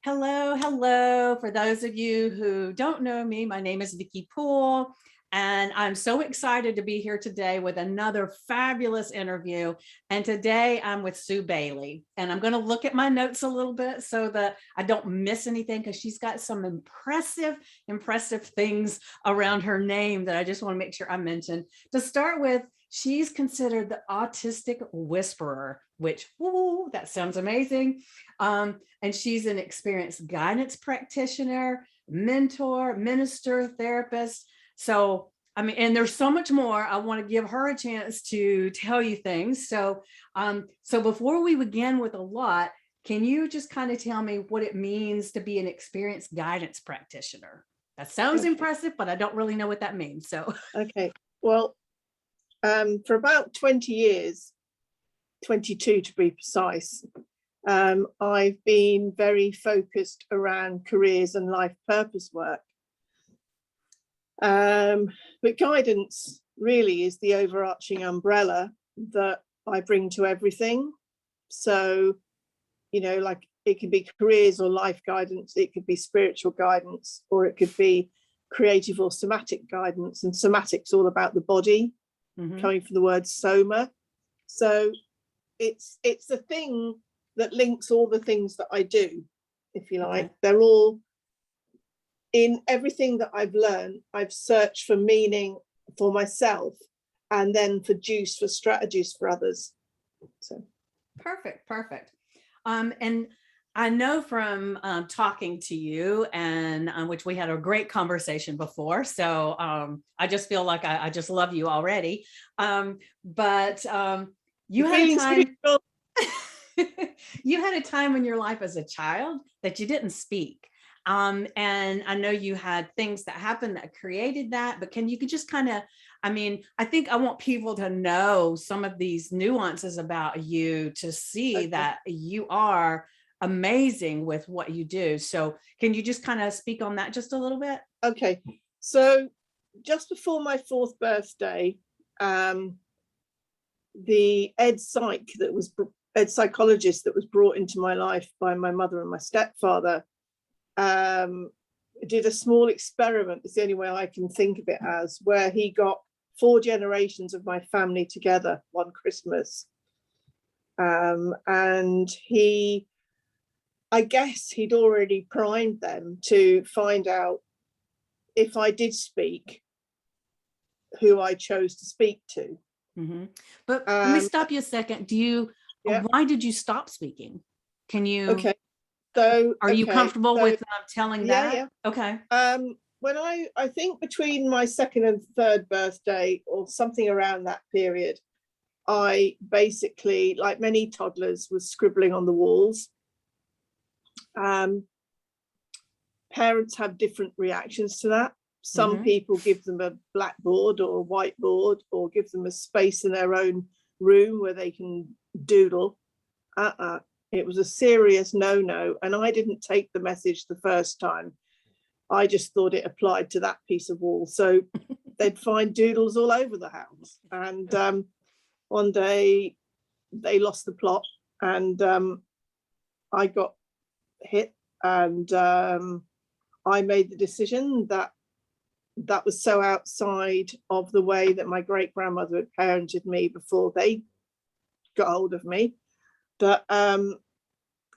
Hello, hello. For those of you who don't know me, my name is Vicki Poole, and I'm so excited to be here today with another fabulous interview. And today I'm with Sue Bayley, and I'm going to look at my notes a little bit so that I don't miss anything, because she's got some impressive things around her name that I just want to make sure I mention. To start with, she's considered the Autistic Whisperer, which, woo, that sounds amazing. And she's an experienced guidance practitioner, mentor, minister, therapist. So, I mean, and there's so much more. I want to give her a chance to tell you things. So, so before we begin with a lot, can you just kind of tell me what it means to be an experienced guidance practitioner? That sounds impressive, but I don't really know what that means. So, okay. Well, for about 20 years, 22 to be precise, I've been very focused around careers and life purpose work. But guidance really is the overarching umbrella that I bring to everything. So, you know, like it could be careers or life guidance, it could be spiritual guidance, or it could be creative or somatic guidance. And somatic's all about the body, coming from the word soma. So it's the thing that links all the things that I do, if you like. They're all in everything that I've learned. I've searched for meaning for myself and then for juice for strategies for others. So perfect. And I know from talking to you, and which we had a great conversation before. So I just feel like I just love you already. But you had a time. You had a time in your life as a child that you didn't speak. And I know you had things that happened that created that, but can you could just kind of, I mean, I think I want people to know some of these nuances about you to see that you are amazing with what you do. So can you just kind of speak on that just a little bit? Okay. So just before my 4th birthday, the ed psychologist that was brought into my life by my mother and my stepfather did a small experiment. It's the only way I can think of it as, where he got 4 generations of my family together one Christmas. And I guess he'd already primed them to find out if I did speak, who I chose to speak to. But let me stop you a second. Why did you stop speaking? Can you? Okay. So are you comfortable with telling that? Yeah. Okay. When I think between my 2nd and 3rd birthday or something around that period, I basically, like many toddlers, was scribbling on the walls. Parents have different reactions to that. Some people give them a blackboard or a whiteboard, or give them a space in their own room where they can doodle. It was a serious no, and I didn't take the message the first time. I just thought it applied to that piece of wall. So they'd find doodles all over the house. And one day they lost the plot, and I got hit, and I made the decision that was so outside of the way that my great-grandmother had parented me before they got hold of me, that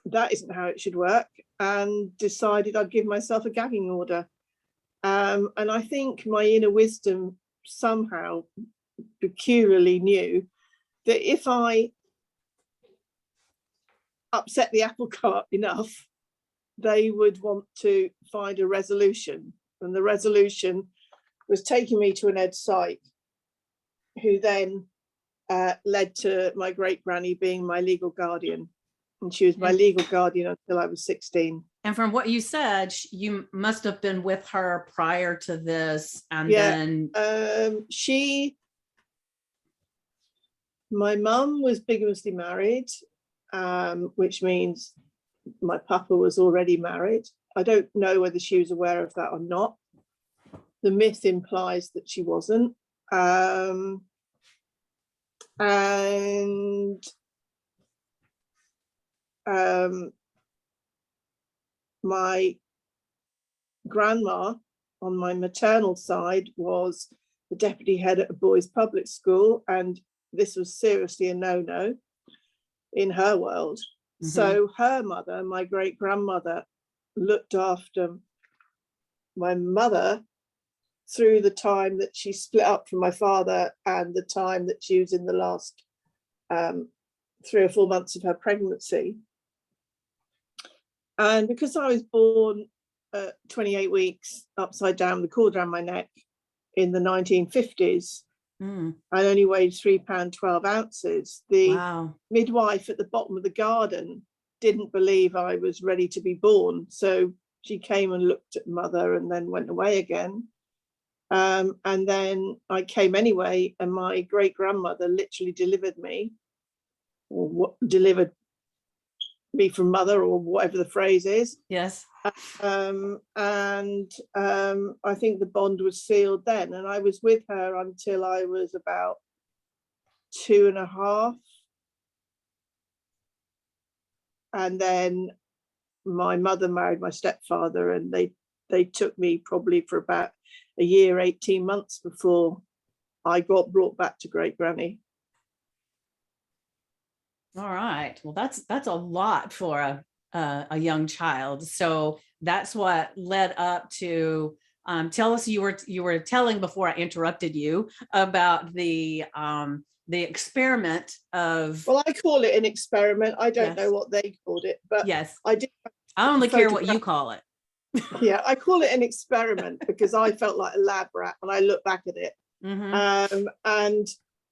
that isn't how it should work, and decided I'd give myself a gagging order. And I think my inner wisdom somehow peculiarly knew that if I upset the apple cart enough, they would want to find a resolution. And the resolution was taking me to an ed psych, who then led to my great granny being my legal guardian. And she was my legal guardian until I was 16. And from what you said, you must have been with her prior to this. And then my mum was bigamously married, which means my papa was already married. I don't know whether she was aware of that or not. The myth implies that she wasn't. my grandma on my maternal side was the deputy head at a boys' public school, and this was seriously a no-no in her world. Mhm. So her mother, my great grandmother, looked after my mother through the time that she split up from my father and the time that she was in the last 3 or 4 months of her pregnancy. And because I was born 28 weeks upside down, the cord around my neck in the 1950s, I only weighed £3.12. The Wow. midwife at the bottom of the garden didn't believe I was ready to be born. So she came and looked at mother and then went away again. And then I came anyway, and my great grandmother literally delivered me, or delivered me from mother, or whatever the phrase is. Yes. I think the bond was sealed then, and I was with her until I was about 2.5. And then my mother married my stepfather, and they took me probably for about a year, 18 months before I got brought back to great granny. All right. Well, that's a lot for a young child. So that's what led up to tell us, you were telling before I interrupted you about the experiment of. Well, I call it an experiment. I don't Yes. know what they called it, but yes, I did. I only care what you call it. Yeah, I call it an experiment because I felt like a lab rat when I look back at it. Mm-hmm. And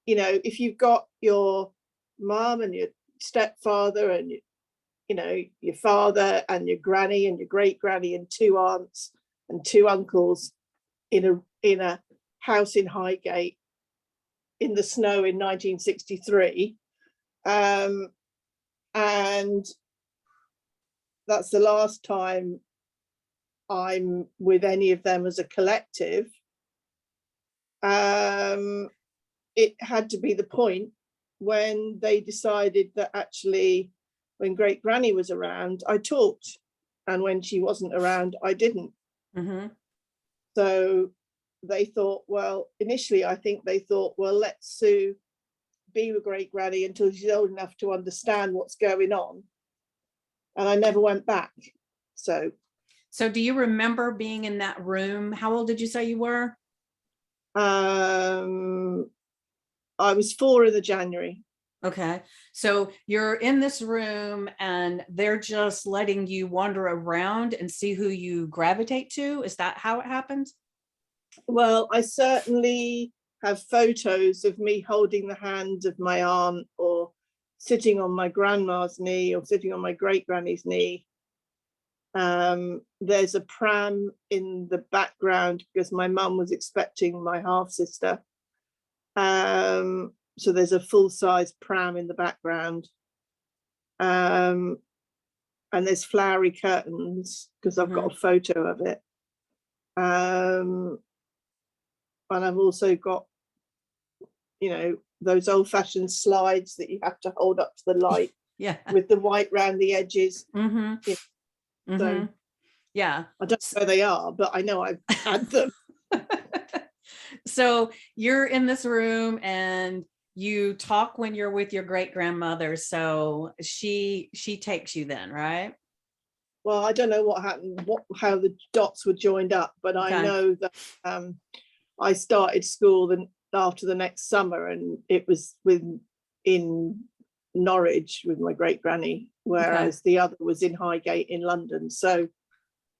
you know, if you've got your mom and your stepfather and your father and your granny and your great granny and 2 aunts and 2 uncles in a house in Highgate in the snow in 1963, and that's the last time I'm with any of them as a collective. It had to be the point when they decided that actually, when great granny was around, I talked, and when she wasn't around, I didn't. Mm-hmm. So they thought, well, initially I think they thought, well, let Sue be with great granny until she's old enough to understand what's going on, and I never went back. So do you remember being in that room? How old did you say you were? I was 4 in the January. Okay. So you're in this room and they're just letting you wander around and see who you gravitate to. Is that how it happens? Well, I certainly have photos of me holding the hand of my aunt, or sitting on my grandma's knee, or sitting on my great granny's knee. There's a pram in the background because my mum was expecting my half sister. So there's a full-size pram in the background. And there's flowery curtains because I've got a photo of it. And I've also got, those old-fashioned slides that you have to hold up to the light. Yeah. With the white round the edges. Mm-hmm. Yeah. Mm-hmm. So yeah. I don't know where they are, but I know I've had them. So you're in this room and you talk when you're with your great grandmother. So she takes you then, right? Well, I don't know what happened, how the dots were joined up, but okay. I know that I started school after the next summer, and it was in Norwich with my great granny, whereas the other was in Highgate in London. So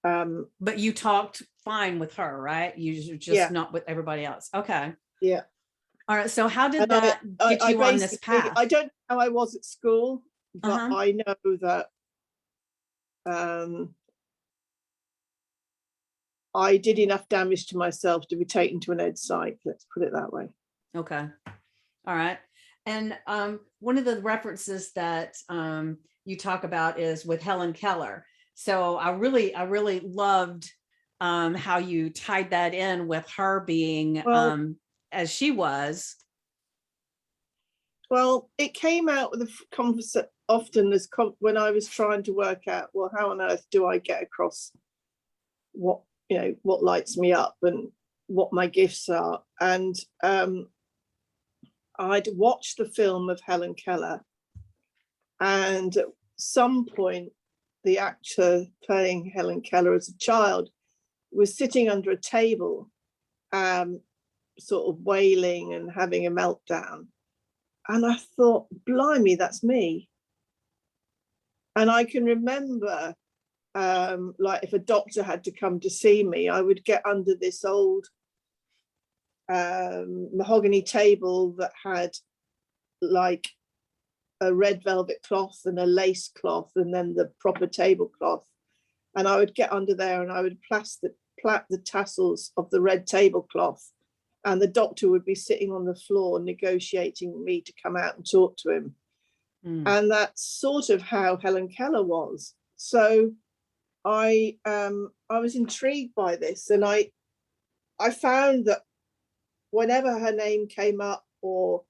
but you talked fine with her, right? You just not with everybody else. Okay. Yeah. All right. So how did that get you on this path? I don't know how I was at school, but I know that I did enough damage to myself to be taken to an ed site. Let's put it that way. Okay. All right. And one of the references that you talk about is with Helen Keller. So I really loved how you tied that in with her being as she was. Well, it came out with a conversation often as when I was trying to work out, well, how on earth do I get across what, you know, what lights me up and what my gifts are. And I'd watched the film of Helen Keller, and at some point the actor playing Helen Keller as a child was sitting under a table, sort of wailing and having a meltdown. And I thought, blimey, that's me. And I can remember, like, if a doctor had to come to see me, I would get under this old mahogany table that had like a red velvet cloth and a lace cloth and then the proper tablecloth. And I would get under there and I would plait the tassels of the red tablecloth. And the doctor would be sitting on the floor negotiating me to come out and talk to him. And that's sort of how Helen Keller was. So I was intrigued by this, and I found that whenever her name came up or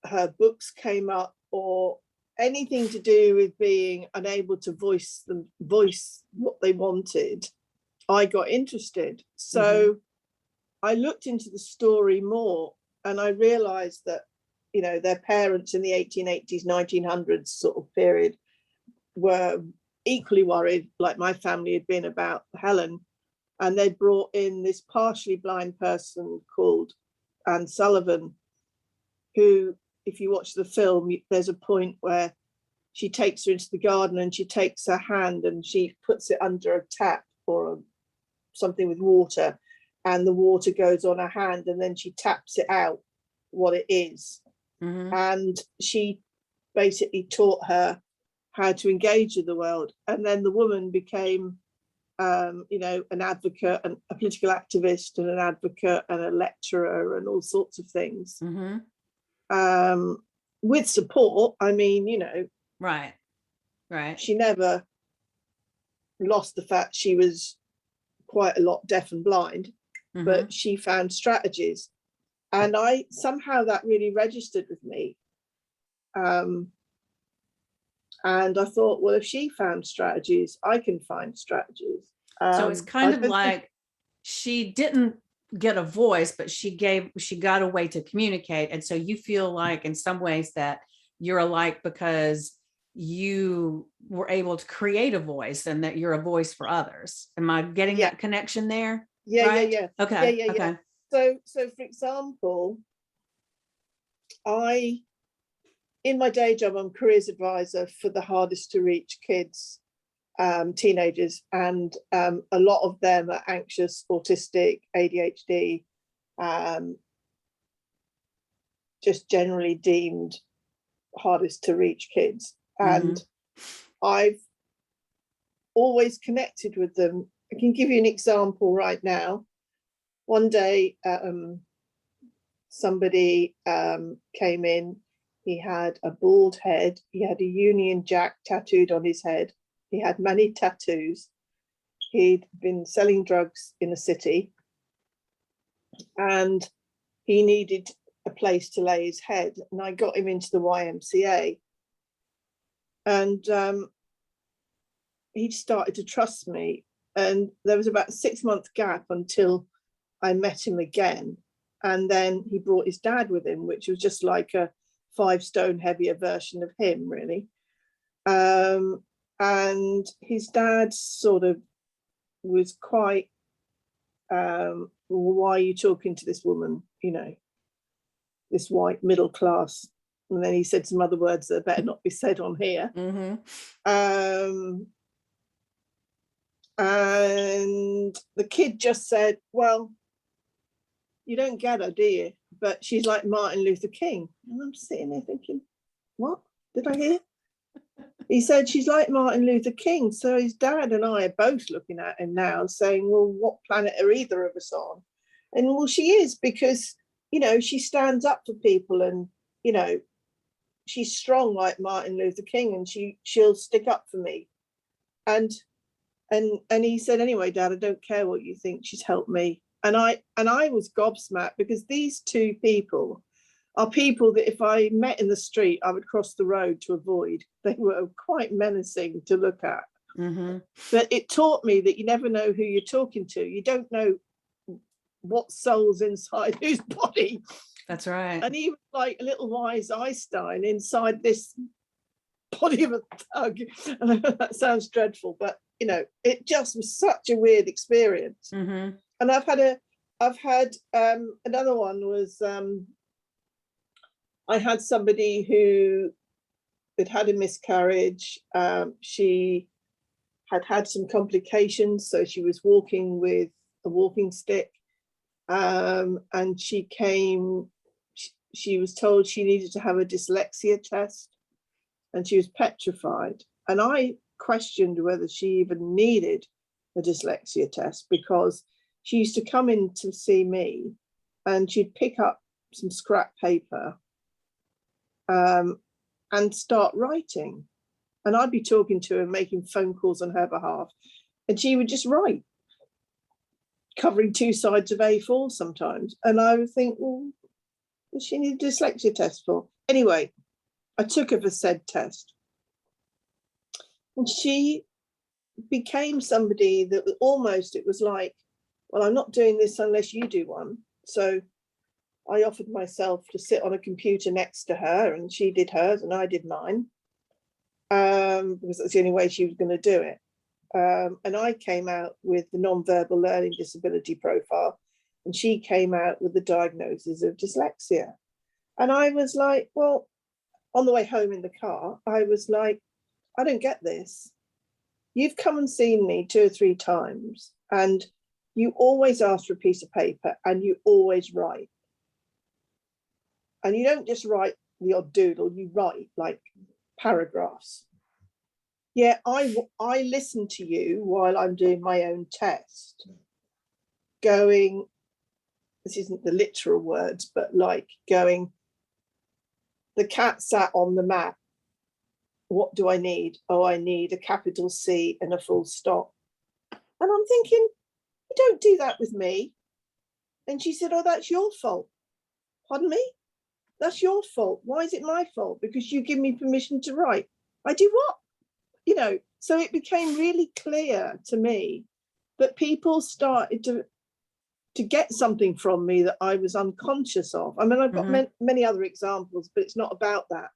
her books came up or anything to do with being unable to voice what they wanted, I got interested. So I looked into the story more, and I realized that, you know, their parents in the 1880s, 1900s sort of period were equally worried, like my family had been, about Helen. And they'd brought in this partially blind person called Anne Sullivan, who, if you watch the film, there's a point where she takes her into the garden and she takes her hand and she puts it under a tap or something with water, and the water goes on her hand, and then she taps it out what it is. And she basically taught her how to engage with the world. And then the woman became, you know, an advocate and a political activist and an advocate and a lecturer and all sorts of things. With support, I mean, you know, right. She never lost the fact she was quite a lot deaf and blind, but she found strategies. And I somehow that really registered with me. And I thought, well, if she found strategies, I can find strategies. So it's kind of like she didn't get a voice, but she got a way to communicate. And so you feel like in some ways that you're alike because you were able to create a voice and that you're a voice for others. Am I getting that connection there? Yeah, right? yeah. Okay. Okay. So for example, in my day job, I'm careers advisor for the hardest to reach kids, teenagers, and a lot of them are anxious, autistic, ADHD, just generally deemed hardest to reach kids. And I've always connected with them. I can give you an example right now. One day, somebody came in. He had a bald head. He had a Union Jack tattooed on his head. He had many tattoos. He'd been selling drugs in a city, and he needed a place to lay his head. And I got him into the YMCA. And he started to trust me. And there was about a 6-month gap until I met him again. And then he brought his dad with him, which was just like a 5 stone heavier version of him, really. And his dad sort of was quite, why are you talking to this woman, you know, this white middle class? And then he said some other words that better not be said on here. And the kid just said, well, you don't get her, do you? But she's like Martin Luther King. And I'm sitting there thinking, what did I hear? He said, she's like Martin Luther King. So his dad and I are both looking at him now saying, well, what planet are either of us on? And well, she is, because, you know, she stands up for people, and, you know, she's strong like Martin Luther King, and she'll stick up for me. And he said, anyway, Dad, I don't care what you think, she's helped me. And I was gobsmacked, because these two people are people that if I met in the street, I would cross the road to avoid. They were quite menacing to look at. Mm-hmm. But it taught me that you never know who you're talking to. You don't know what soul's inside whose body. That's right. And even like a little wise Einstein inside this body of a thug. That sounds dreadful, but you know, it just was such a weird experience. Mm-hmm. And I've had another one was I had somebody who had a miscarriage. She had some complications, so she was walking with a walking stick, and she was told she needed to have a dyslexia test, and she was petrified. And I questioned whether she even needed a dyslexia test, because she used to come in to see me and she'd pick up some scrap paper and start writing. And I'd be talking to her, making phone calls on her behalf, and she would just write, covering 2 sides of A4 sometimes. And I would think, well, does she need a dyslexia test for? Anyway, I took her for said test. And she became somebody that almost, it was like, well, I'm not doing this unless you do one. So I offered myself to sit on a computer next to her, and she did hers and I did mine, because that's the only way she was going to do it. And I came out with the non-verbal learning disability profile, and she came out with the diagnosis of dyslexia. And I was like, well, on the way home in the car, I was like, I don't get this. You've come and seen me 2 or 3 times, and you always ask for a piece of paper, and you always write. And you don't just write the odd doodle, you write like paragraphs. Yeah, I listen to you while I'm doing my own test, going, this isn't the literal words, but like going, the cat sat on the mat. What do I need? Oh, I need a capital C and a full stop. And I'm thinking, you don't do that with me. And she said, oh, that's your fault. Pardon me? That's your fault. Why is it my fault? Because you give me permission to write. I do what? You know, so it became really clear to me that people started to get something from me that I was unconscious of. I mean, I've got many other examples, but it's not about that.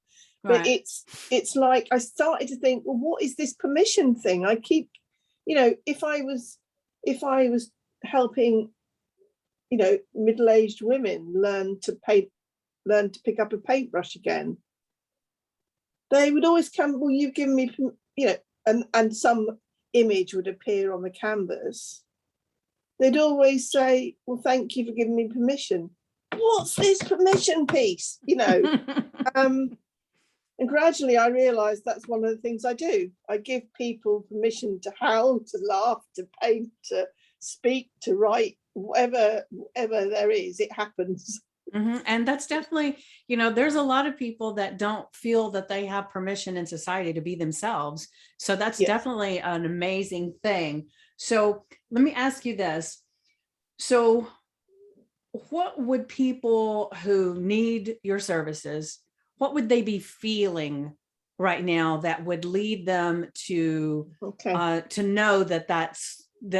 But Right. it's like I started to think, well, what is this permission thing? I keep, you know, if I was helping, you know, middle-aged women learn to pick up a paintbrush again, they would always come, well, you've given me, you know, and some image would appear on the canvas. They'd always say, well, thank you for giving me permission. What's this permission piece? You know, and gradually I realized that's one of the things I do. I give people permission to howl, to laugh, to paint, to speak, to write, whatever there is, it happens. And that's definitely, you know, there's a lot of people that don't feel that they have permission in society to be themselves. So that's definitely an amazing thing. So let me ask you this. So what would people who need your services, what would they be feeling right now that would lead them to know that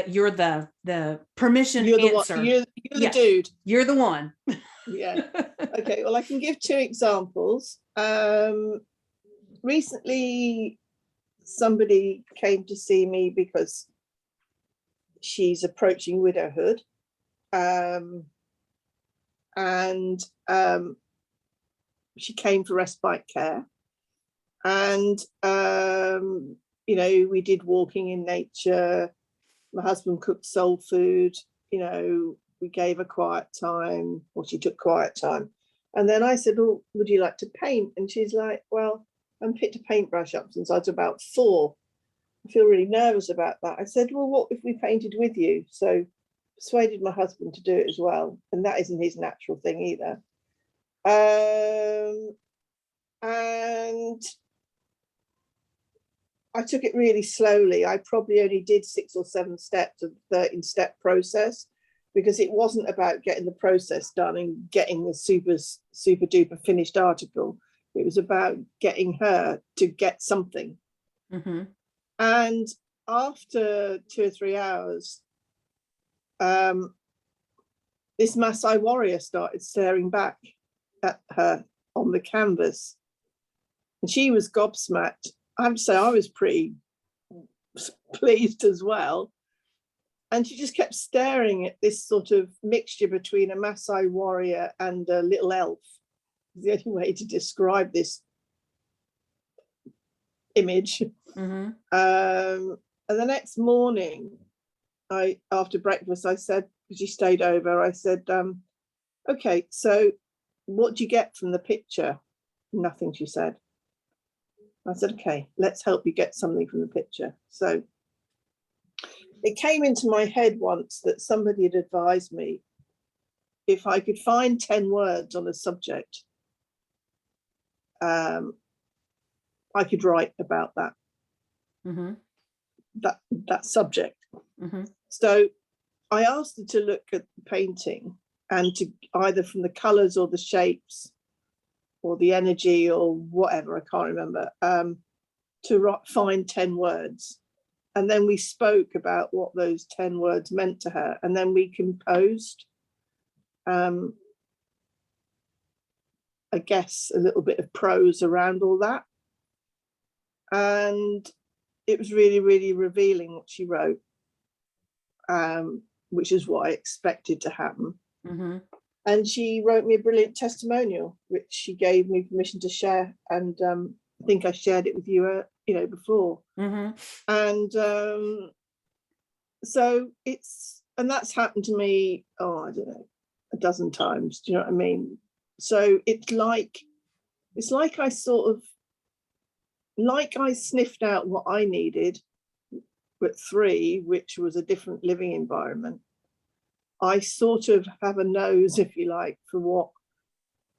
you're the permission answer? You're the dude. You're the one. Yeah. Okay. Well, I can give 2 examples. Recently, somebody came to see me because she's approaching widowhood, and she came for respite care, and you know, we did walking in nature. My husband cooked soul food. You know, we gave her quiet time, or she took quiet time. And then I said, well, would you like to paint? And she's like, well, I haven't picked a paintbrush up since I was about 4. I feel really nervous about that. I said, well, what if we painted with you? So persuaded my husband to do it as well. And that isn't his natural thing either. And I took it really slowly. I probably only did 6 or 7 steps of the 13-step process, because it wasn't about getting the process done and getting the super duper finished article. It was about getting her to get something. Mm-hmm. And after 2 or 3 hours, this Maasai warrior started staring back at her on the canvas. And she was gobsmacked. I have to say, I was pretty pleased as well. And she just kept staring at this sort of mixture between a Maasai warrior and a little elf. The only way to describe this image. Mm-hmm. And the next morning, after breakfast, I said, because she stayed over, I said, okay, so what do you get from the picture? Nothing, she said. I said, okay, let's help you get something from the picture. So it came into my head once that somebody had advised me if I could find 10 words on a subject, I could write about that, Mm-hmm. that subject. Mm-hmm. So I asked her to look at the painting and to either from the colours or the shapes or the energy or whatever, I can't remember, to find 10 words. And then we spoke about what those 10 words meant to her. And then we composed, I guess, a little bit of prose around all that. And it was really, really revealing what she wrote, which is what I expected to happen. Mm-hmm. And she wrote me a brilliant testimonial, which she gave me permission to share. And I think I shared it with you, before. Mm-hmm. And so that's happened to me, I don't know, a dozen times. Do you know what I mean? So it's like I sort of, I sniffed out what I needed at 3, which was a different living environment. I sort of have a nose, if you like, for what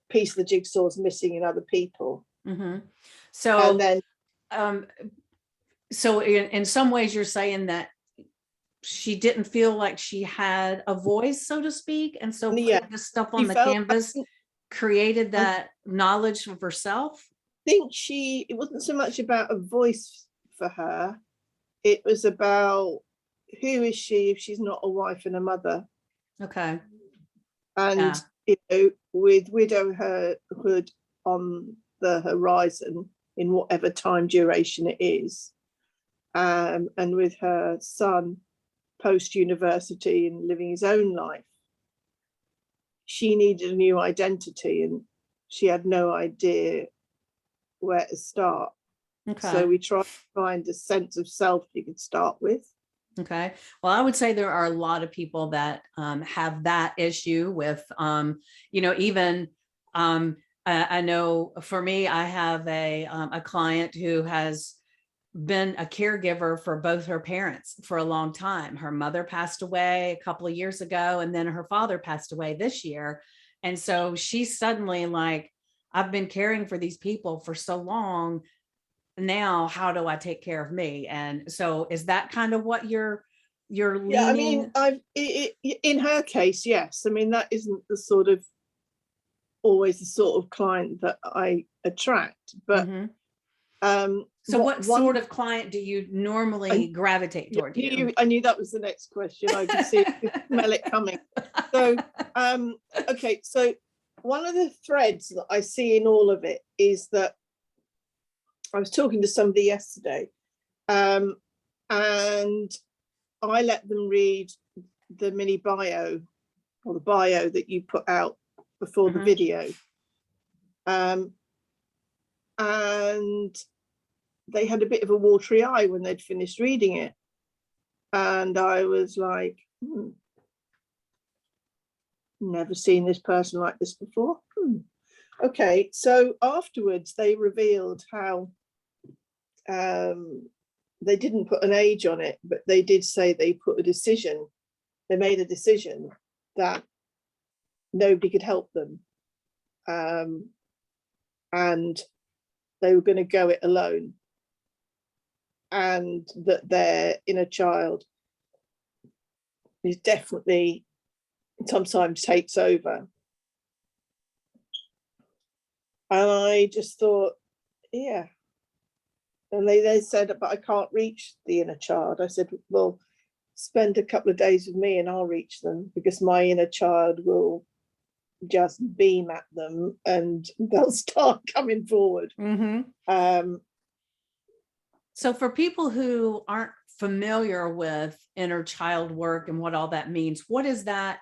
piece of the jigsaw is missing in other people. Mm-hmm. So, and then, so in some ways you're saying that she didn't feel like she had a voice, so to speak. And so putting this stuff on the canvas created that knowledge of herself. I think it wasn't so much about a voice for her. It was about who is she if she's not a wife and a mother. Okay. And, with widowhood on the horizon in whatever time duration it is, and with her son post-university and living his own life, she needed a new identity and she had no idea where to start. Okay. So we tried to find a sense of self you could start with. Okay. Well, I would say there are a lot of people that have that issue with, even I know for me, I have a client who has been a caregiver for both her parents for a long time. Her mother passed away a couple of years ago, and then her father passed away this year. And so she's suddenly like, I've been caring for these people for so long. Now, how do I take care of me? And so is that kind of what you're leaning? Yeah, I mean, in her case, yes. I mean, that isn't always the sort of client that I attract, but so what sort of client do you normally gravitate toward? I knew that was the next question. I could see it, smell it coming. So okay, so one of the threads that I see in all of it is that I was talking to somebody yesterday, and I let them read the mini bio or the bio that you put out before the video. And they had a bit of a watery eye when they'd finished reading it. And I was like, never seen this person like this before. Okay, so afterwards they revealed how they didn't put an age on it, but they did say they made a decision that nobody could help them. And they were going to go it alone. And that their inner child is definitely sometimes takes over. And I just thought, yeah. And they said, but I can't reach the inner child. I said, well, spend a couple of days with me and I'll reach them, because my inner child will just beam at them and they'll start coming forward. So for people who aren't familiar with inner child work and what all that means, what is that?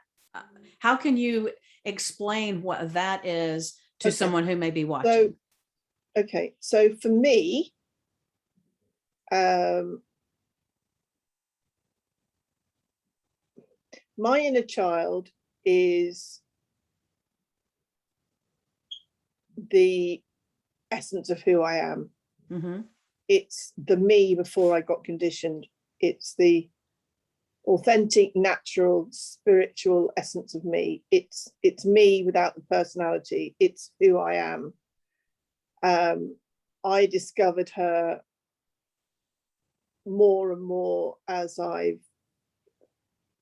How can you explain what that is to someone who may be watching? So for me, my inner child is the essence of who I am. It's the me before I got conditioned. It's the authentic, natural, spiritual essence of me. It's me without the personality. It's who I am. I discovered her more and more as I've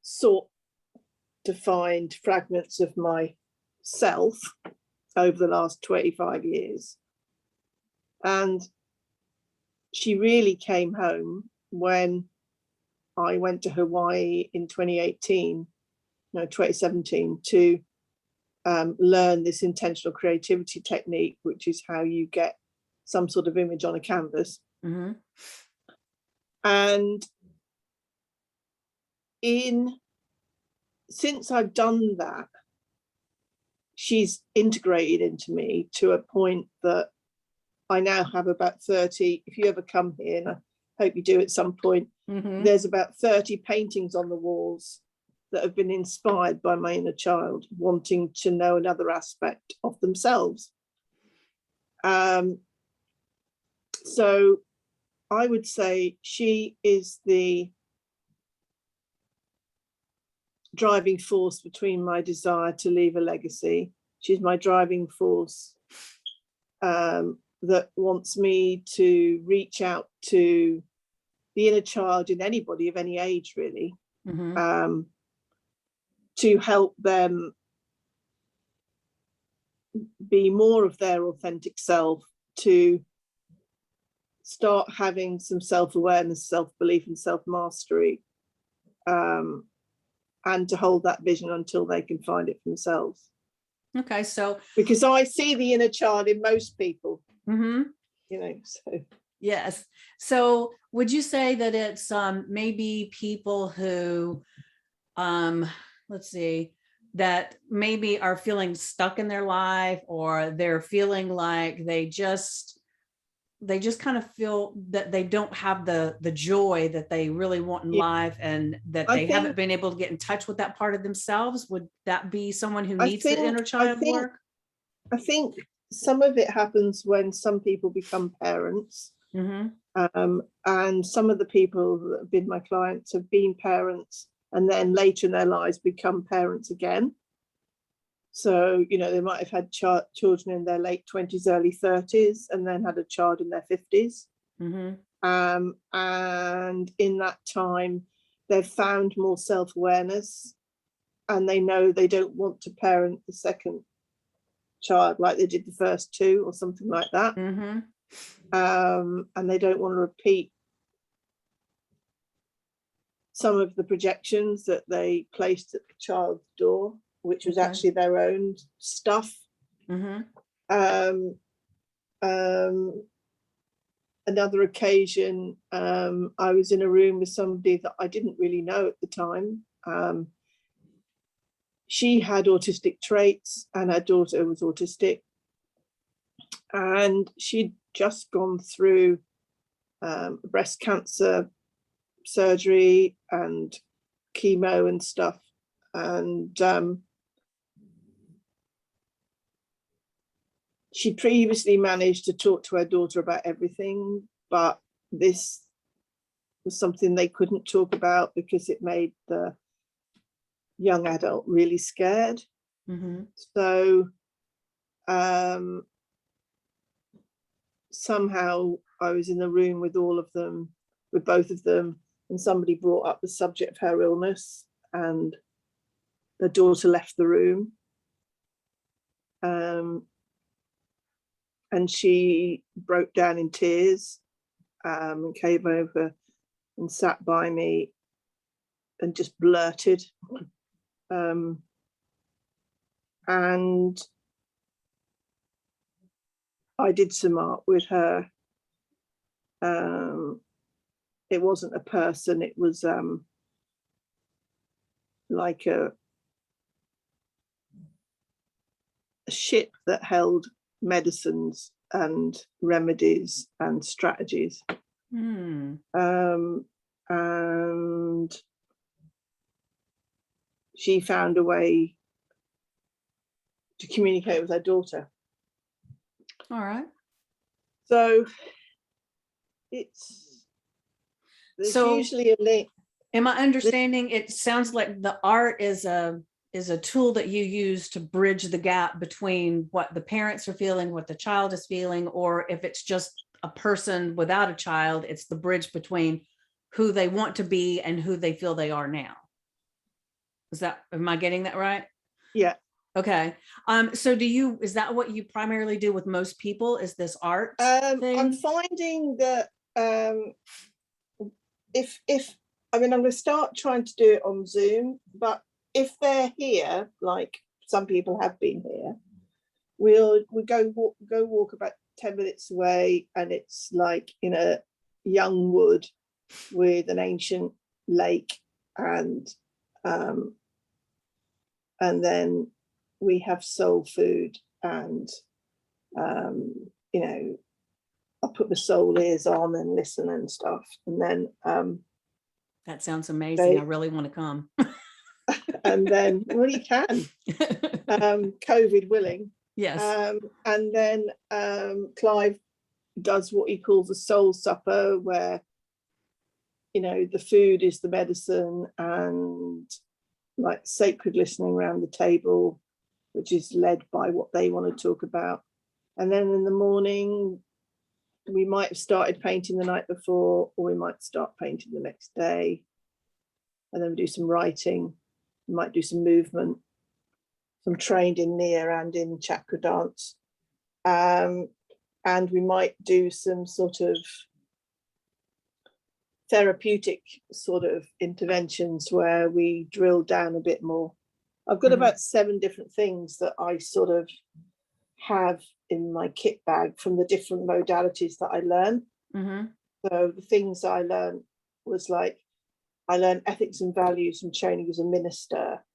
sought to find fragments of myself over the last 25 years. And she really came home when I went to Hawaii in 2017, to learn this intentional creativity technique, which is how you get some sort of image on a canvas. And since I've done that, she's integrated into me to a point that I now have about 30, if you ever come here, and I hope you do at some point, there's about 30 paintings on the walls that have been inspired by my inner child wanting to know another aspect of themselves. So I would say she is the driving force between my desire to leave a legacy. She's my driving force that wants me to reach out to the inner child in anybody of any age, really, to help them be more of their authentic self, to start having some self-awareness, self-belief and self-mastery, and to hold that vision until they can find it for themselves. Okay, so because I see the inner child in most people, so yes. So would you say that it's maybe people who let's see, that maybe are feeling stuck in their life, or they're feeling like they just kind of feel that they don't have the joy that they really want in life, and that they haven't been able to get in touch with that part of themselves? Would that be someone who needs the inner child work? I think some of it happens when some people become parents. And some of the people that have been my clients have been parents and then later in their lives become parents again. So, they might have had children in their late 20s, early 30s, and then had a child in their 50s. And in that time, they've found more self-awareness, and they know they don't want to parent the second child like they did the first two or something like that. And they don't want to repeat some of the projections that they placed at the child's door, which was actually their own stuff. Another occasion, I was in a room with somebody that I didn't really know at the time. She had autistic traits and her daughter was autistic. And she'd just gone through breast cancer surgery and chemo and stuff. And she previously managed to talk to her daughter about everything, but this was something they couldn't talk about because it made the young adult really scared. So somehow I was in the room with both of them, and somebody brought up the subject of her illness, and the daughter left the room. And she broke down in tears and came over and sat by me and just blurted. And I did some art with her. It wasn't a person, it was like a ship that held medicines and remedies and strategies. And she found a way to communicate with her daughter. All right. So there's So usually a link. am I understanding, it sounds like the art is a tool that you use to bridge the gap between what the parents are feeling, what the child is feeling, or if it's just a person without a child, it's the bridge between who they want to be and who they feel they are now. Am I getting that right? Yeah. Okay. So is that what you primarily do with most people? Is this art thing? I'm finding that I'm going to start trying to do it on Zoom, but if they're here, like some people have been here, we go walk about 10 minutes away, and it's like in a young wood with an ancient lake, and then we have soul food, and I'll put the soul ears on and listen and stuff, and then that sounds amazing. I really want to come. And then, well, you can, COVID willing. Yes. And then Clive does what he calls a soul supper, where the food is the medicine, and like sacred listening around the table, which is led by what they want to talk about. And then in the morning, we might have started painting the night before, or we might start painting the next day, and then we do some writing. We might do some movement. I'm trained in Nia and in chakra dance. And we might do some sort of therapeutic sort of interventions where we drill down a bit more. I've got about 7 different things that I sort of have in my kit bag from the different modalities that I learned. So the things I learned was like, I learned ethics and values from training as a minister.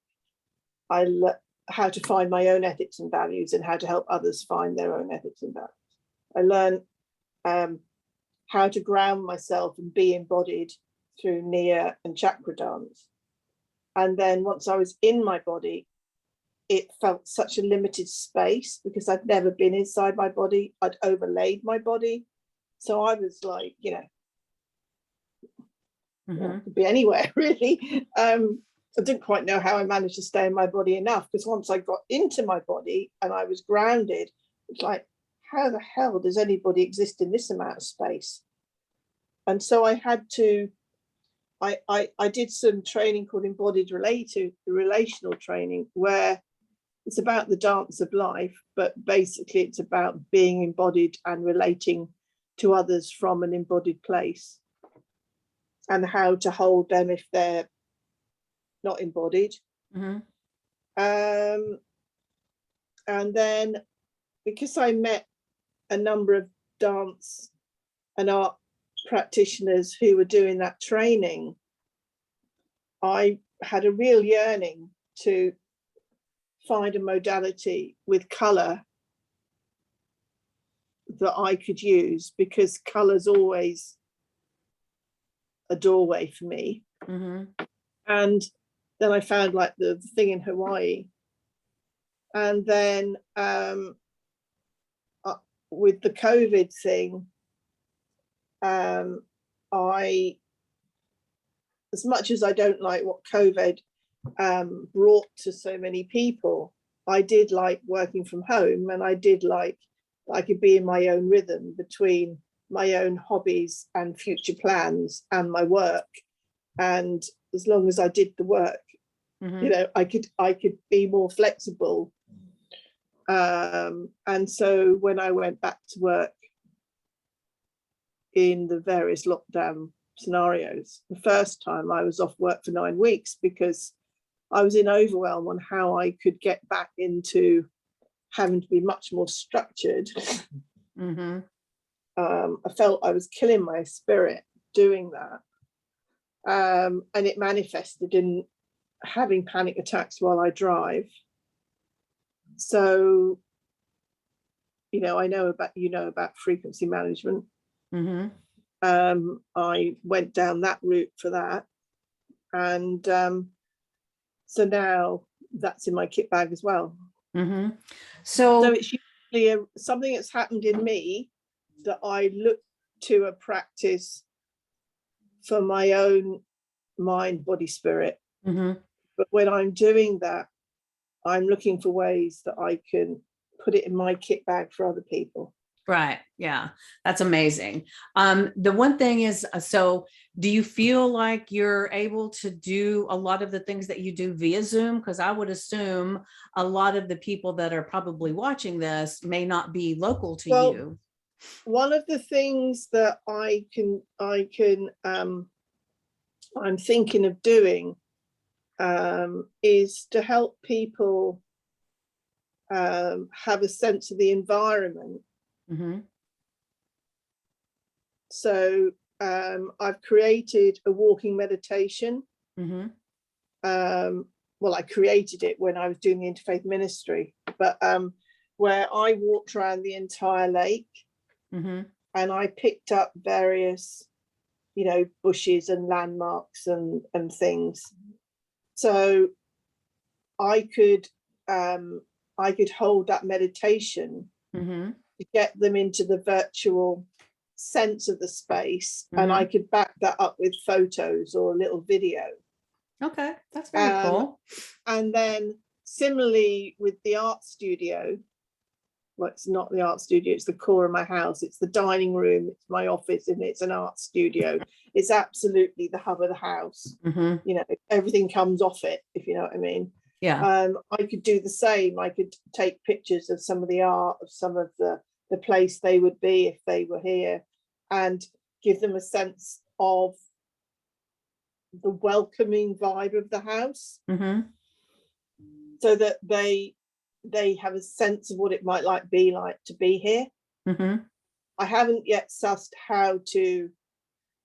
I learned how to find my own ethics and values and how to help others find their own ethics and values. I learned how to ground myself and be embodied through Nia and chakra dance. And then once I was in my body, it felt such a limited space because I'd never been inside my body. I'd overlaid my body. So I was like, could be anywhere really. I didn't quite know how I managed to stay in my body enough, because once I got into my body and I was grounded, it's like, how the hell does anybody exist in this amount of space? And so I had to, I did some training called embodied relational training, where it's about the dance of life, but basically it's about being embodied and relating to others from an embodied place, and how to hold them if they're not embodied. And then, because I met a number of dance and art practitioners who were doing that training, I had a real yearning to find a modality with colour that I could use, because colour's always a doorway for me. And then I found like the thing in Hawaii, and then with the COVID thing, I, as much as I don't like what COVID brought to so many people, I did like working from home, and I did like I could be in my own rhythm between my own hobbies and future plans and my work. And as long as I did the work, You know, I could be more flexible. And so when I went back to work in the various lockdown scenarios, the first time I was off work for 9 weeks because I was in overwhelm on how I could get back into having to be much more structured. I felt I was killing my spirit doing that. And it manifested in having panic attacks while I drive. So, you know, I know about frequency management. I went down that route for that. And so now that's in my kit bag as well. So it's usually something that's happened in me that I look to a practice for my own mind, body, spirit. But when I'm doing that, I'm looking for ways that I can put it in my kit bag for other people. Right. Yeah. That's amazing. The one thing is, so do you feel like you're able to do a lot of the things that you do via Zoom? Because I would assume a lot of the people that are probably watching this may not be local to you. One of the things that I'm thinking of doing is to help people have a sense of the environment. So I've created a walking meditation. Well, I created it when I was doing the interfaith ministry, but where I walked around the entire lake and I picked up various, you know, bushes and landmarks and things. So I could hold that meditation to get them into the virtual sense of the space, and I could back that up with photos or a little video. Okay, that's very cool. And then similarly with the art studio, well, it's not the art studio, it's the core of my house, it's the dining room, it's my office, and it's an art studio. It's absolutely the hub of the house. You know, everything comes off it, if you know what I mean. Yeah. I could do the same. I could take pictures of some of the art of some of the place they would be if they were here, and give them a sense of the welcoming vibe of the house, so that they have a sense of what it might be like to be here. I haven't yet sussed how to,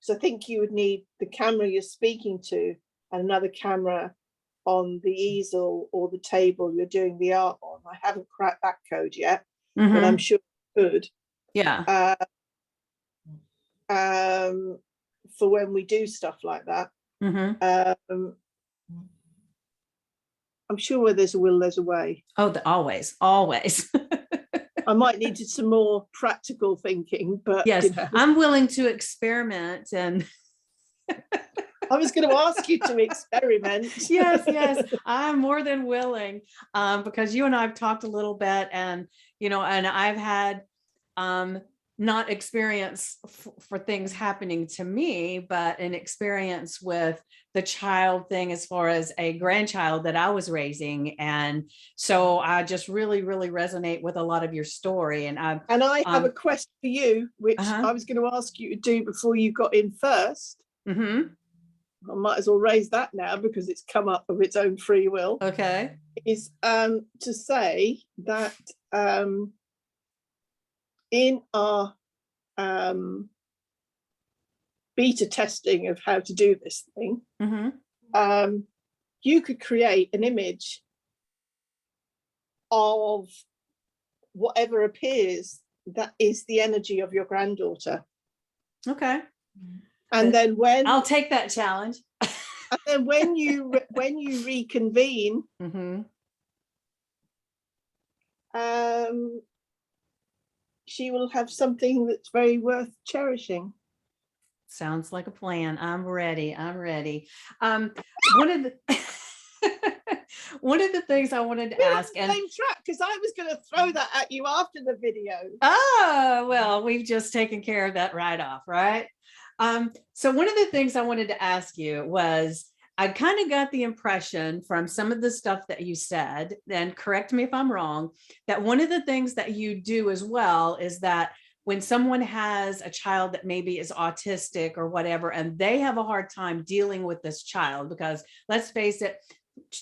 so I think you would need the camera you're speaking to and another camera on the easel or the table you're doing the art on. I haven't cracked that code yet, but I'm sure I could. Yeah. For when we do stuff like that. I'm sure where there's a will, there's a way. Oh, always. I might need some more practical thinking, but yes, you know. I'm willing to experiment. And I was going to ask you to experiment. yes, I'm more than willing, because you and I have talked a little bit, and you know, and I've had not experience for things happening to me, but an experience with the child thing as far as a grandchild that I was raising. And so I just really resonate with a lot of your story. And I have a question for you, which I was going to ask you to do before you got in first. I might as well raise that now because it's come up of its own free will. Okay. Is to say that in our beta testing of how to do this thing, you could create an image of whatever appears that is the energy of your granddaughter. Okay. And then when I'll take that challenge. And then when you reconvene, she will have something that's very worth cherishing. Sounds like a plan. I'm ready. One of the things I wanted to ask, and same track, because I was going to throw that at you after the video. Oh, well, we've just taken care of that right off, right? So one of the things I wanted to ask you was, I kind of got the impression from some of the stuff that you said, and correct me if I'm wrong, that one of the things that you do as well is that when someone has a child that maybe is autistic or whatever, and they have a hard time dealing with this child, because let's face it,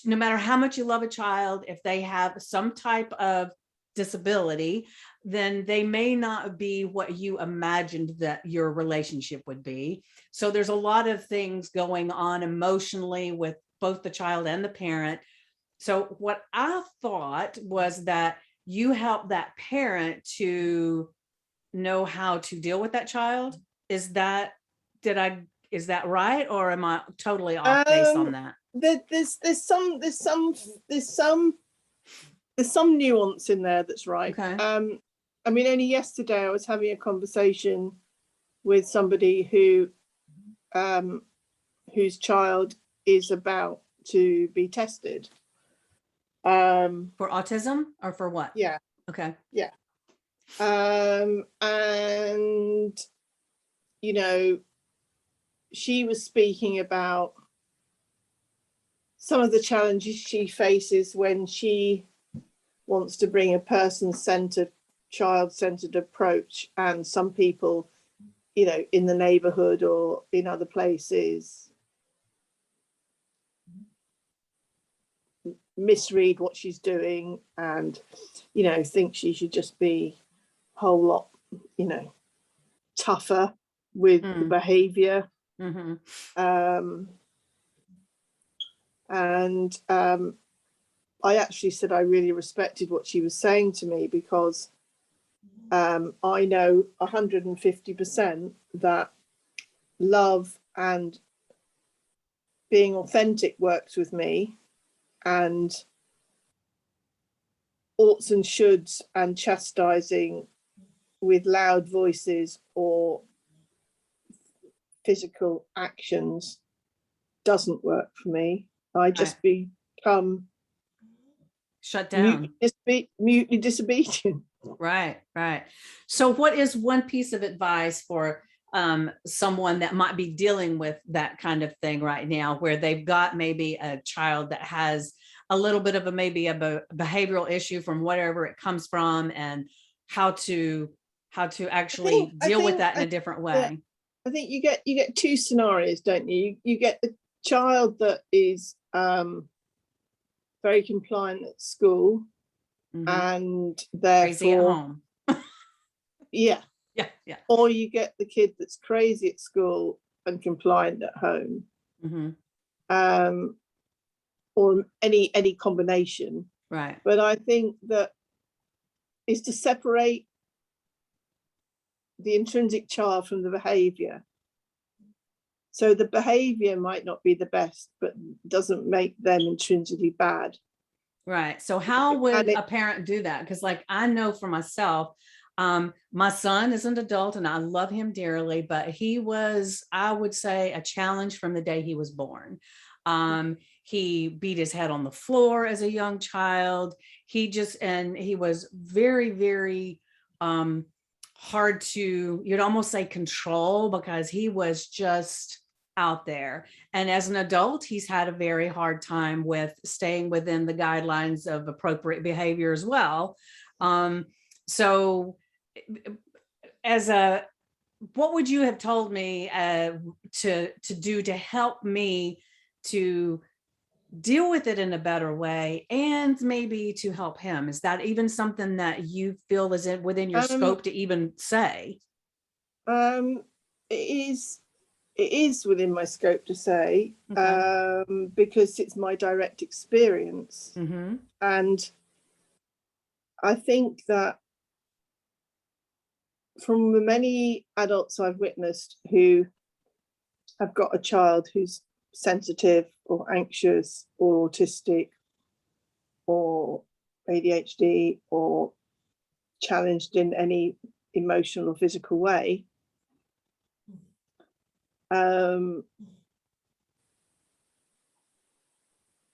no matter how much you love a child, if they have some type of disability, then they may not be what you imagined that your relationship would be. So there's a lot of things going on emotionally with both the child and the parent. So what I thought was that you help that parent to know how to deal with that child. Is that, is that right? Or am I totally off base on that? There's some nuance in there that's right. Okay. I mean, only yesterday I was having a conversation with somebody whose child is about to be tested. For autism or for what? Yeah. Okay. Yeah. And you know, she was speaking about some of the challenges she faces when she wants to bring a person-centered, child-centered approach, and some people, you know, in the neighborhood or in other places misread what she's doing and, you know, think she should just be a whole lot, you know, tougher with the behavior. I actually said I really respected what she was saying to me, because I know 150% that love and being authentic works with me, and oughts and shoulds and chastising with loud voices or physical actions doesn't work for me. I just become shut down, mutely disobedient. Right. So what is one piece of advice for someone that might be dealing with that kind of thing right now, where they've got maybe a child that has a little bit of maybe a behavioral issue from whatever it comes from, and how to actually deal with that in a different way? I think you get two scenarios, don't you? You get the child that is very compliant at school, and therefore crazy at home. Yeah. Or you get the kid that's crazy at school and compliant at home. Or any combination. Right. But I think that is to separate the intrinsic child from the behavior. So the behavior might not be the best, but doesn't make them intrinsically bad. Right. So how would a parent do that? Because like, I know for myself, my son is an adult and I love him dearly, but he was, I would say, a challenge from the day he was born. He beat his head on the floor as a young child. He was very, very hard to, you'd almost say, control, because he was just out there. And as an adult, he's had a very hard time with staying within the guidelines of appropriate behavior as well. So what would you have told me to do to help me to deal with it in a better way, and maybe to help him? Is that even something that you feel is within your scope to even say? It is within my scope to say, because it's my direct experience. And I think that from the many adults I've witnessed who have got a child who's sensitive or anxious or autistic or ADHD or challenged in any emotional or physical way,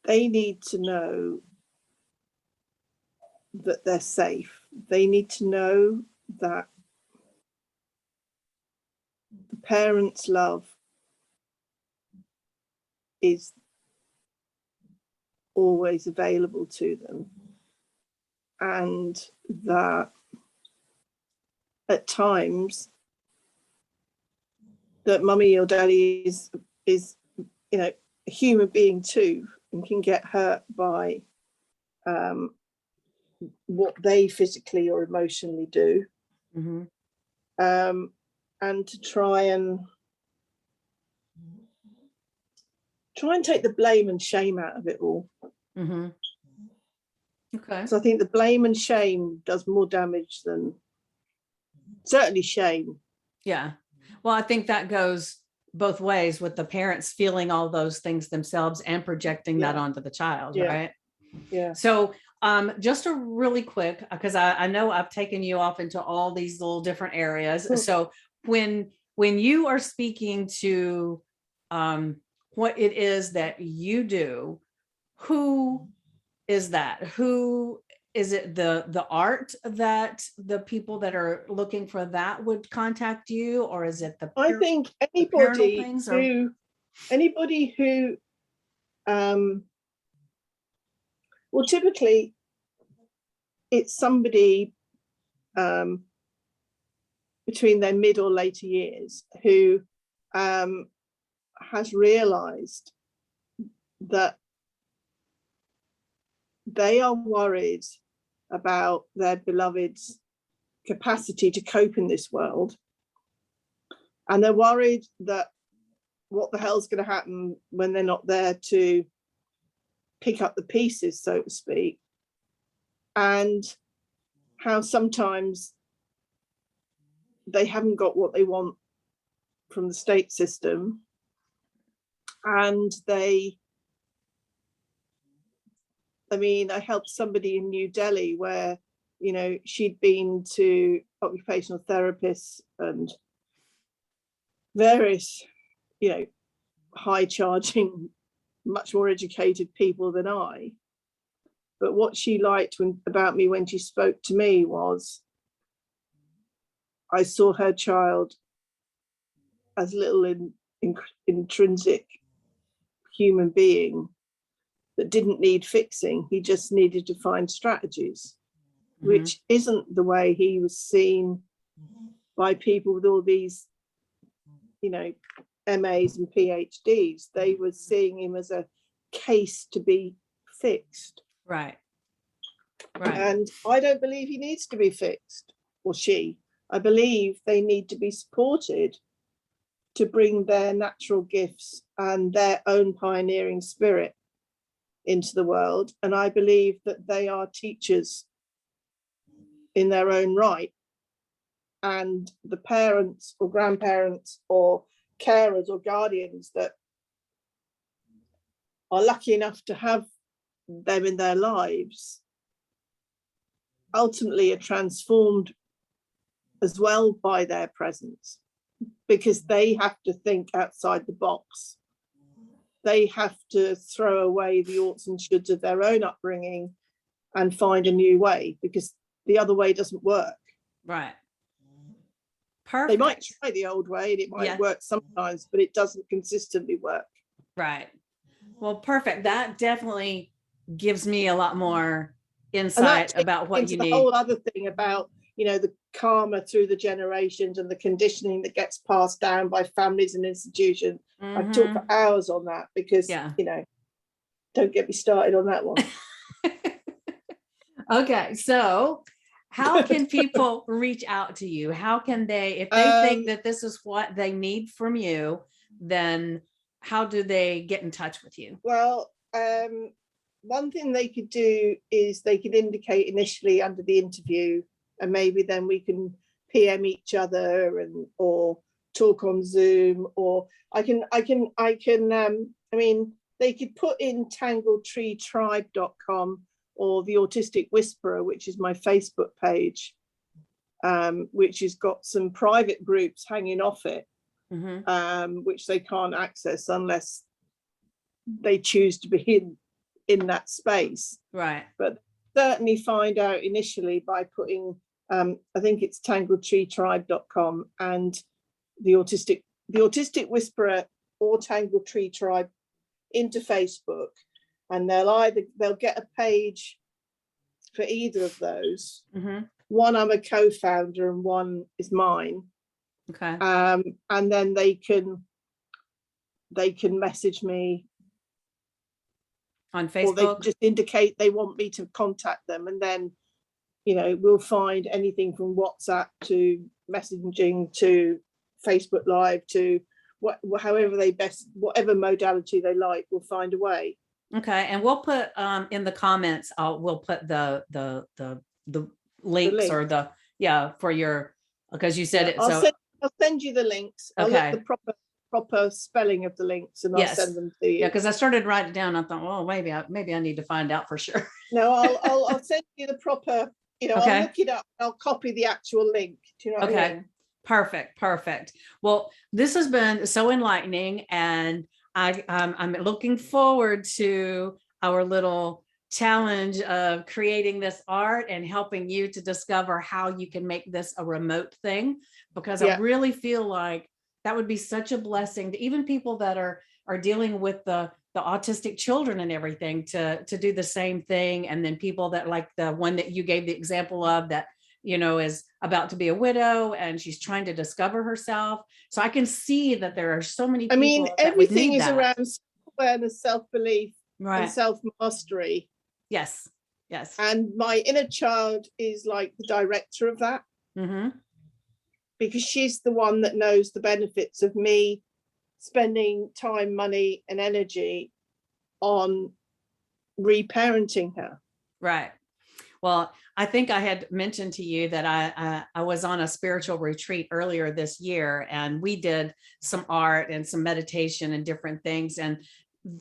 they need to know that they're safe. They need to know that the parents' love is always available to them, and that at times that mummy or daddy is you know, a human being too, and can get hurt by what they physically or emotionally do. Mm-hmm. And to try and take the blame and shame out of it all. Mm-hmm. Okay. So I think the blame and shame does more damage than certainly shame. Yeah. Well, I think that goes both ways, with the parents feeling all those things themselves and projecting that onto the child, right? Yeah. So just a really quick, because I know I've taken you off into all these little different areas. So when you are speaking to what it is that you do, who is that? Who is it? The art that the people that are looking for that would contact you, or is it the I think anybody who well, typically it's somebody between their mid or later years who has realized that they are worried about their beloved's capacity to cope in this world, and they're worried that what the hell's going to happen when they're not there to pick up the pieces, so to speak, and how sometimes they haven't got what they want from the state system, and I helped somebody in New Delhi where, you know, she'd been to occupational therapists and various, you know, high charging, much more educated people than I. But what she liked about me when she spoke to me was I saw her child as little intrinsic human being that didn't need fixing. He just needed to find strategies, which isn't the way he was seen by people with all these, you know, MAs and PhDs. They were seeing him as a case to be fixed. Right. And I don't believe he needs to be fixed, or she. I believe they need to be supported to bring their natural gifts and their own pioneering spirit into the world. And I believe that they are teachers in their own right. And the parents or grandparents or carers or guardians that are lucky enough to have them in their lives ultimately are transformed as well by their presence, because they have to think outside the box. They have to throw away the oughts and shoulds of their own upbringing and find a new way, because the other way doesn't work. Right. Perfect. They might try the old way and it might work sometimes, but it doesn't consistently work. Right. Well, perfect. That definitely gives me a lot more insight about what you need. The whole other thing about, you know, the karma through the generations and the conditioning that gets passed down by families and institutions. I've talked for hours on that because, you know, don't get me started on that one. Okay, so how can people reach out to you? How can they, if they think that this is what they need from you, then how do they get in touch with you? Well, one thing they could do is they could indicate initially under the interview, and maybe then we can PM each other and or talk on Zoom, or I mean, they could put in tangledtreetribe.com or the Autistic Whisperer, which is my Facebook page, which has got some private groups hanging off it, which they can't access unless they choose to be in that space. Right. But certainly find out initially by putting, I think it's tangledtreetribe.com and the Autistic Whisperer or Tangled Tree Tribe into Facebook. and they'll get a page for either of those. One I'm a co-founder and one is mine. Okay. And then they can message me on Facebook, or they just indicate they want me to contact them, and then we'll find anything from WhatsApp to messaging to Facebook Live to however whatever modality they like, we'll find a way. Okay, and we'll put in the comments. We'll put the links or for your, because you said it. I'll send you the links. Okay. I'll look the proper spelling of the links, and I'll send them to you. Yeah, because I started writing it down. I thought, well, maybe I need to find out for sure. No, I'll send you the proper. I'll look it up. I'll copy the actual link. Do you know what I mean? Perfect. Well, this has been so enlightening, and I'm looking forward to our little challenge of creating this art and helping you to discover how you can make this a remote thing, because I really feel like that would be such a blessing to even people that are dealing with the autistic children and everything to do the same thing. And then people that, like the one that you gave the example of, that is about to be a widow and she's trying to discover herself. So I can see that there are so many people. I mean, everything is around self-awareness, self-belief, and self-mastery. Yes. And my inner child is like the director of that, because she's the one that knows the benefits of me spending time, money, and energy on reparenting her. Right. Well, I think I had mentioned to you that I was on a spiritual retreat earlier this year, and we did some art and some meditation and different things. And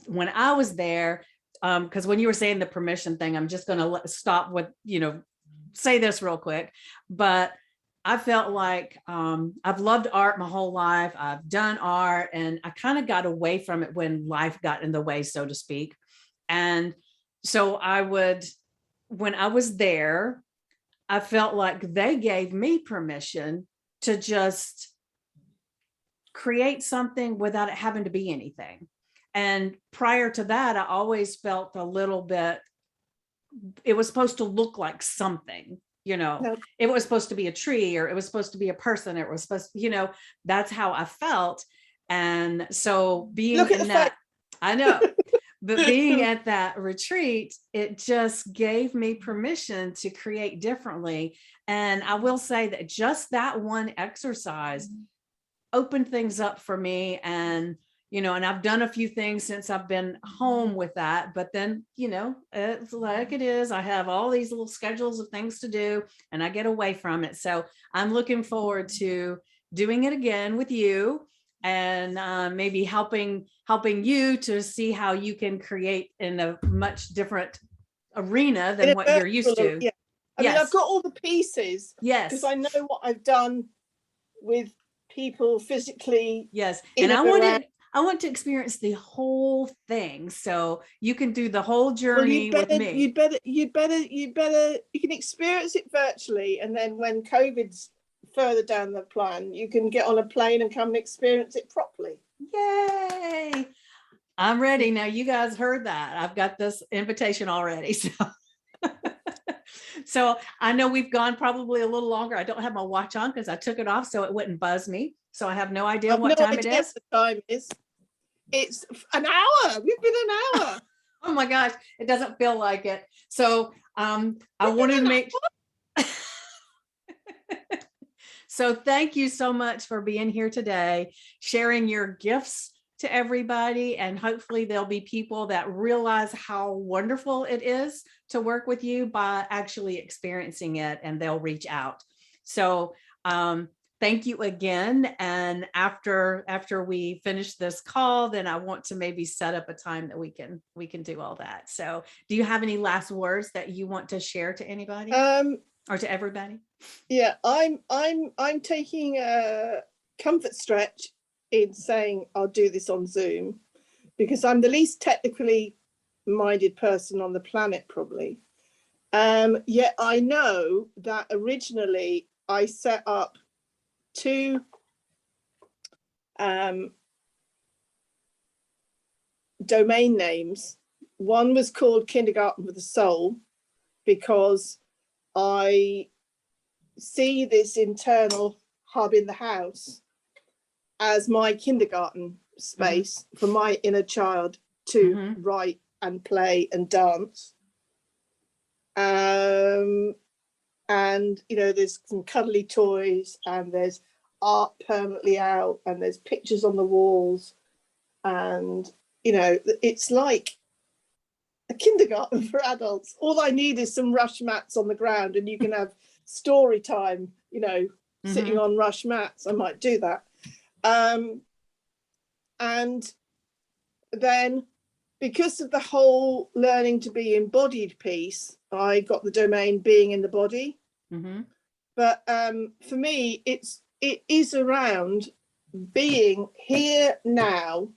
when I was there, because when you were saying the permission thing, I'm just going to stop with, say this real quick, but I felt like I've loved art my whole life. I've done art, and I kind of got away from it when life got in the way, so to speak. And so when I was there, I felt like they gave me permission to just create something without it having to be anything. And prior to that, I always felt a little bit, it was supposed to look like something, it was supposed to be a tree, or it was supposed to be a person, or it was supposed to, that's how I felt. And so being in that, I know, but being at that retreat, it just gave me permission to create differently. And I will say that just that one exercise opened things up for me. And and I've done a few things since I've been home with that, but then, it's like it is. I have all these little schedules of things to do, and I get away from it. So I'm looking forward to doing it again with you, and maybe helping you to see how you can create in a much different arena than what you're used to. Yeah. I mean, I've got all the pieces. Yes. Because I know what I've done with people physically. Yes. And I want to experience the whole thing, so you can do the whole journey with me. You can experience it virtually, and then when COVID's further down the plan, you can get on a plane and come and experience it properly. Yay! I'm ready now. You guys heard that. I've got this invitation already. So I know we've gone probably a little longer. I don't have my watch on because I took it off so it wouldn't buzz me. So I have no idea what time it is. The time is. It's an hour. We've been an hour. Oh my gosh, it doesn't feel like it. So I wanted to make. So thank you so much for being here today, sharing your gifts to everybody, and hopefully there'll be people that realize how wonderful it is to work with you by actually experiencing it, and they'll reach out. So thank you again. And after we finish this call, then I want to maybe set up a time that we can do all that. So do you have any last words that you want to share to anybody or to everybody? Yeah, I'm taking a comfort stretch in saying I'll do this on Zoom, because I'm the least technically minded person on the planet, probably. Yet I know that originally I set up 2 domain names One was called Kindergarten for the Soul, because I see this internal hub in the house as my kindergarten space for my inner child to write and play and dance. And, you know, there's some cuddly toys, and there's art permanently out, and there's pictures on the walls. And, you know, it's like a kindergarten for adults. All I need is some rush mats on the ground, and you can have story time, you know, sitting on rush mats. I might do that. And then, because of the whole learning to be embodied piece, I got the domain Being in the Body. But for me, it is around being here now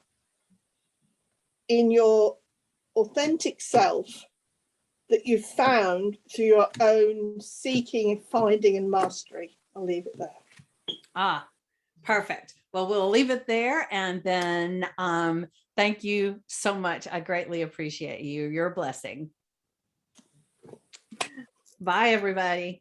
in your authentic self that you've found through your own seeking, finding, and mastery. I'll leave it there. Ah, perfect. Well, we'll leave it there. And then thank you so much. I greatly appreciate you. You're a blessing. Bye, everybody.